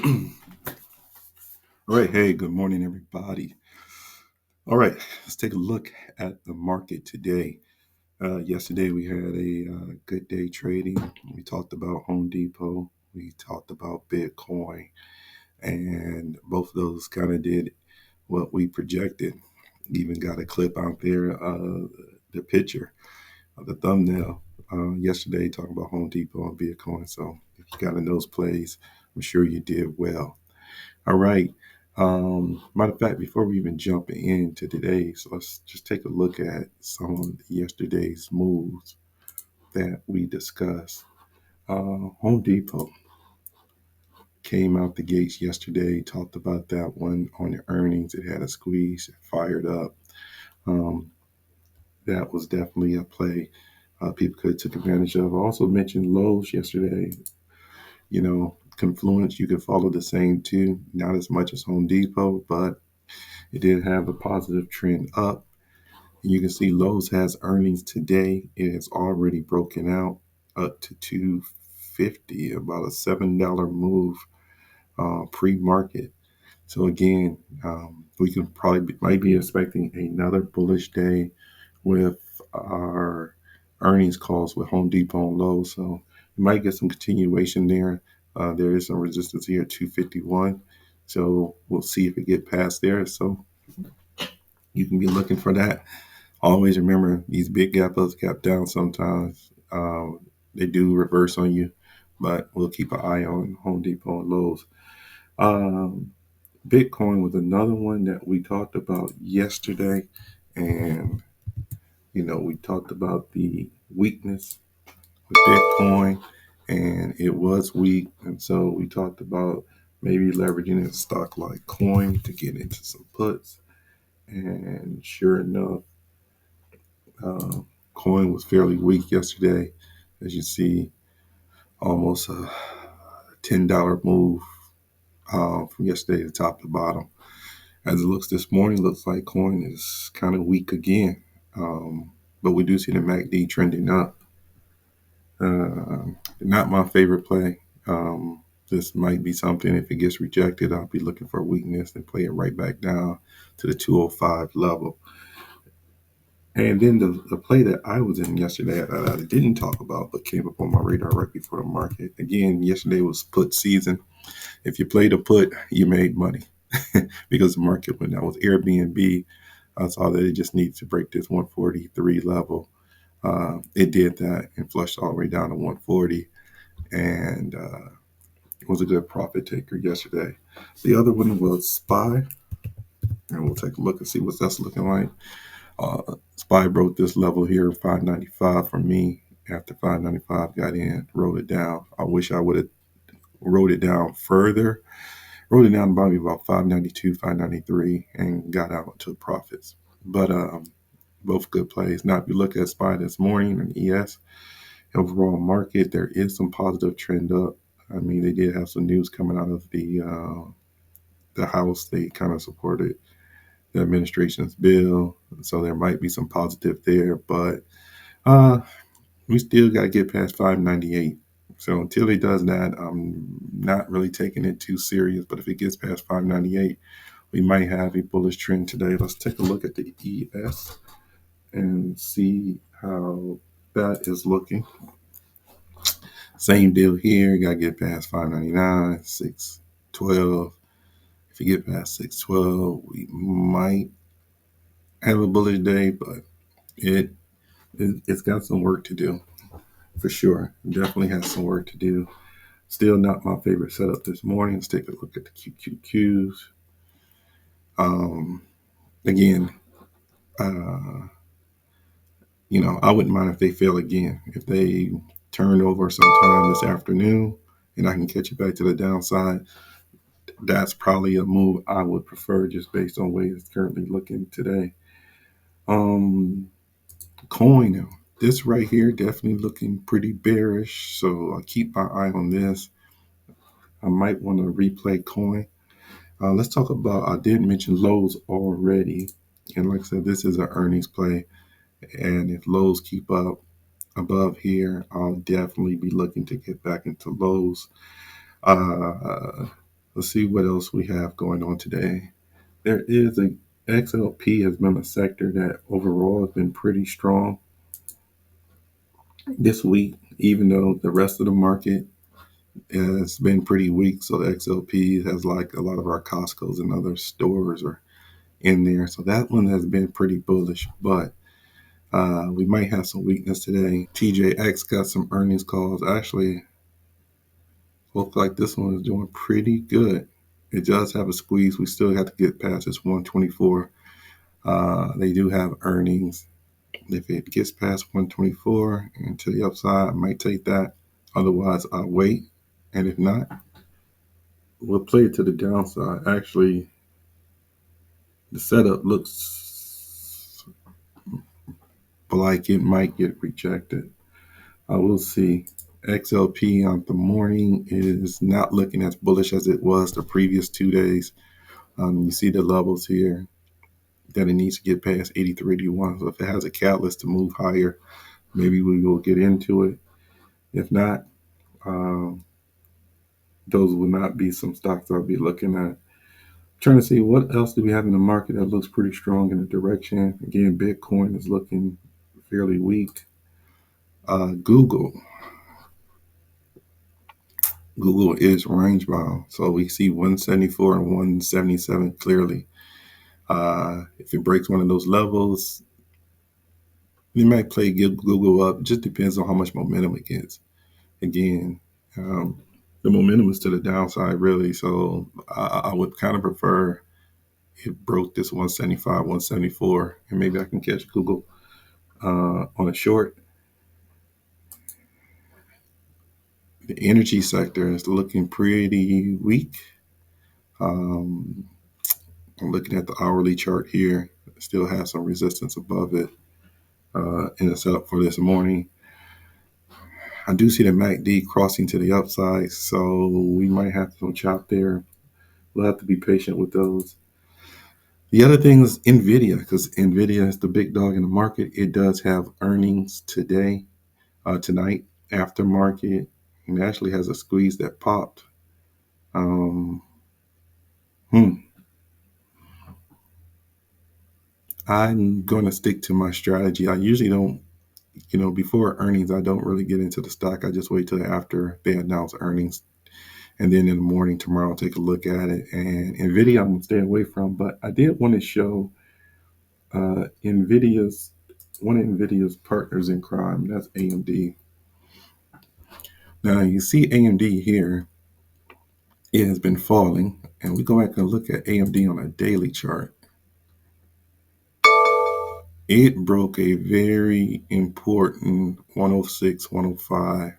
All right. Hey, good morning, everybody. All right. Let's take a look at the market today. Yesterday, we had a good day trading. We talked about Home Depot. We talked about Bitcoin. And both of those kind of did what we projected. Even got a clip out there, the picture of the thumbnail yesterday talking about Home Depot and Bitcoin. So if you got in those plays, I'm sure you did well. All right. Matter of fact, before we even jump into today, so let's just take a look at some of yesterday's moves that we discussed. Home Depot came out the gates yesterday, talked about that one on the earnings. It had a squeeze, it fired up. Um, that was definitely a play people could have took advantage of. I also mentioned Lowe's yesterday. Confluence, you could follow the same too, not as much as Home Depot, but it did have a positive trend up. And you can see Lowe's has earnings today. It has already broken out up to 250, about a $7 move pre-market. So again, we can might be expecting another bullish day with our earnings calls with Home Depot and Lowe's. So you might get some continuation there. There is some resistance here at 251. So we'll see if it get past there. So you can be looking for that. Always remember these big gap ups, gap down sometimes. They do reverse on you, but we'll keep an eye on Home Depot and Lowe's. Um, Bitcoin was another one that we talked about yesterday. And, we talked about the weakness with Bitcoin, and it was weak. And so we talked about maybe leveraging a stock like Coin to get into some puts. And sure enough, Uh, coin was fairly weak yesterday, as you see, almost a $10 move from yesterday to top to bottom. As it looks this morning, looks like coin is kind of weak again, but we do see the MACD trending up. Not my favorite play. This might be something, if it gets rejected, I'll be looking for weakness and play it right back down to the 205 level. And then the play that I was in yesterday that I didn't talk about but came up on my radar right before the market. Again, yesterday was put season. If you played a put, you made money because the market went down. With Airbnb, I saw that it just needs to break this 143 level. It did that and flushed all the way down to 140 and was a good profit taker yesterday. The other one was SPY, and we'll take a look and see what that's looking like. SPY broke this level here, 595 for me. After 595 got in, wrote it down. I wish I would have wrote it down further. Wrote it down probably about 592, 593, and got out to profits. But both good plays. Now, if you look at SPY this morning and ES, overall market, there is some positive trend up. I mean, they did have some news coming out of the House. They kind of supported the administration's bill, so there might be some positive there. But uh, we still got to get past 598. So until he does that, I'm not really taking it too serious. But if it gets past 598, we might have a bullish trend today. Let's take a look at the ES and see how that is looking. Same deal here. You got to get past 599, 612. If you get past 612, we might have a bullish day, but it's got some work to do for sure. It definitely has some work to do. Still not my favorite setup this morning. Let's take a look at the QQQs. Again, uh, I wouldn't mind if they fail again. If they turn over sometime this afternoon and I can catch it back to the downside, that's probably a move I would prefer just based on where it's currently looking today. Coin now. This right here definitely looking pretty bearish, so I'll keep my eye on this. I might want to replay coin. Let's talk about, I did mention Lowe's already. And like I said, this is an earnings play. And if Lowe's keep up above here, I'll definitely be looking to get back into Lowe's. Uh, Let's see what else we have going on today. There is a XLP has been a sector that overall has been pretty strong this week, even though the rest of the market has been pretty weak. So the XLP has, like a lot of our Costco's and other stores are in there. So that one has been pretty bullish, but we might have some weakness today. TJX got some earnings calls. Actually, looks like this one is doing pretty good. It does have a squeeze. We still have to get past this 124. They do have earnings. If it gets past 124 and to the upside, I might take that. Otherwise, I'll wait. And if not, we'll play it to the downside. Actually, the setup looks like it might get rejected. I will see. XLP on the morning is not looking as bullish as it was the previous 2 days. You see the levels here that it needs to get past 83, 81. So if it has a catalyst to move higher, maybe we will get into it. If not, um, those will not be some stocks I'll be looking at. Trying to see what else do we have in the market that looks pretty strong in the direction. Again, Bitcoin is looking fairly weak. Google is range bound, so we see 174 and 177 clearly. If it breaks one of those levels, it might play Google up. It just depends on how much momentum it gets. Again, the momentum is to the downside, really. So I would kind of prefer it broke this 175, 174, and maybe I can catch Google on a short. The energy sector is looking pretty weak. I'm looking at the hourly chart here. It still has some resistance above it in the setup for this morning. I do see the MACD crossing to the upside, so we might have some chop there. We'll have to be patient with those. The other thing is Nvidia, because Nvidia is the big dog in the market. It does have earnings tonight, after market, and it actually has a squeeze that popped. Um, hmm. I'm going to stick to my strategy. I usually don't, before earnings, I don't really get into the stock. I just wait till after they announce earnings. And then in the morning tomorrow, I'll take a look at it. And Nvidia, I'm going to stay away from. But I did want to show one of Nvidia's partners in crime. That's AMD. Now, you see AMD here. It has been falling. And we go back and look at AMD on a daily chart. It broke a very important 106, 105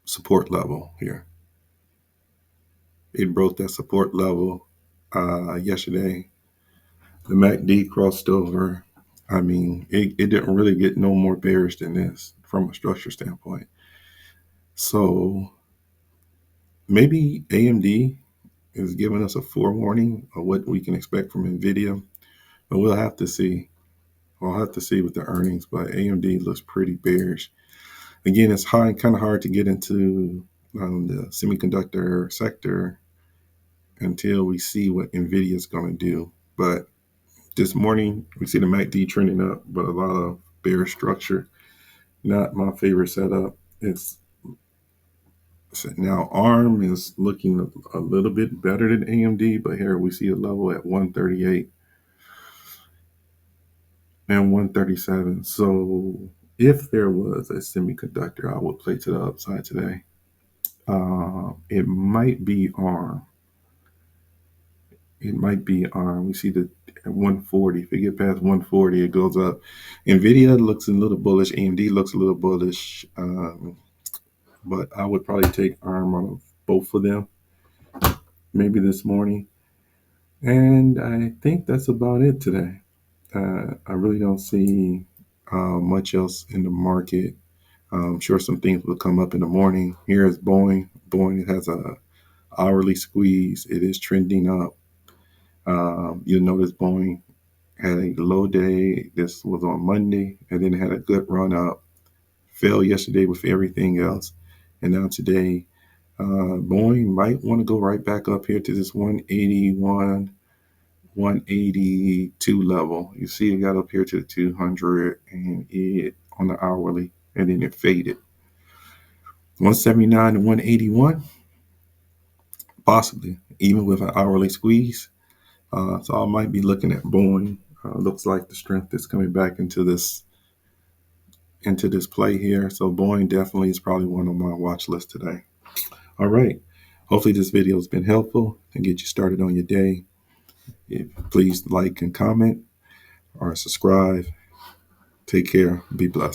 support level here. It broke that support level yesterday. The MACD crossed over. I mean, it didn't really get no more bearish than this from a structure standpoint. So maybe AMD is giving us a forewarning of what we can expect from NVIDIA, but we'll have to see. We'll have to see with the earnings, but AMD looks pretty bearish. Again, it's kind of hard to get into the semiconductor sector until we see what NVIDIA is going to do. But this morning, we see the MACD trending up, but a lot of bearish structure. Not my favorite setup. It's now ARM is looking a little bit better than AMD, but here we see a level at 138 and 137. So if there was a semiconductor, I would play to the upside today. It might be ARM. It might be ARM. We see the 140. If it get past 140, it goes up. NVIDIA looks a little bullish. AMD looks a little bullish. But I would probably take ARM on both of them maybe this morning. And I think that's about it today. I really don't see much else in the market. I'm sure some things will come up in the morning. Here is Boeing. Boeing has a hourly squeeze. It is trending up. You'll notice Boeing had a low day. This was on Monday, and then it had a good run up. Fell yesterday with everything else, and now today Boeing might want to go right back up here to this 181, 182 level. You see it got up here to the 200 and it on the hourly, and then it faded. 179 to 181, possibly, even with an hourly squeeze. So I might be looking at Boeing. Looks like the strength is coming back into this play here. So Boeing definitely is probably one on my watch list today. All right. Hopefully this video has been helpful and get you started on your day. Please like and comment or subscribe. Take care. Be blessed.